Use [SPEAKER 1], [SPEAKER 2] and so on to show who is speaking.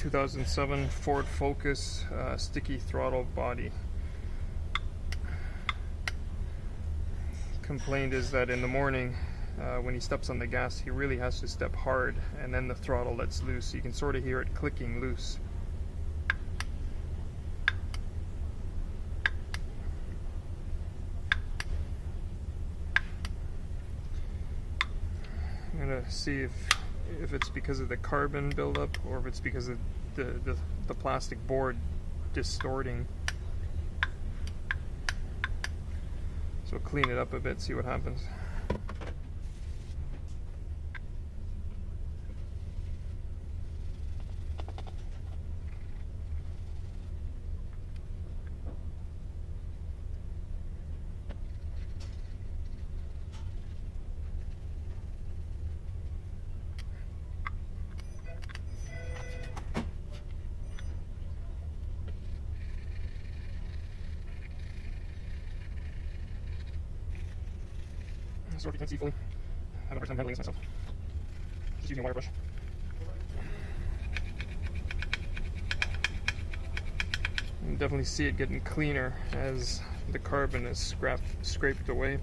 [SPEAKER 1] 2007 Ford Focus sticky throttle body. Complaint is that in the morning when he steps on the gas, he really has to step hard, and then the throttle lets loose. You can sort of hear it clicking loose. I'm gonna see if it's because of the carbon buildup or if it's because of the plastic board distorting. So clean it up a bit, see what happens. Sort of can't see fully. I have a hard time handling this myself. Just using a wire brush. You can definitely see it getting cleaner as the carbon is scraped away.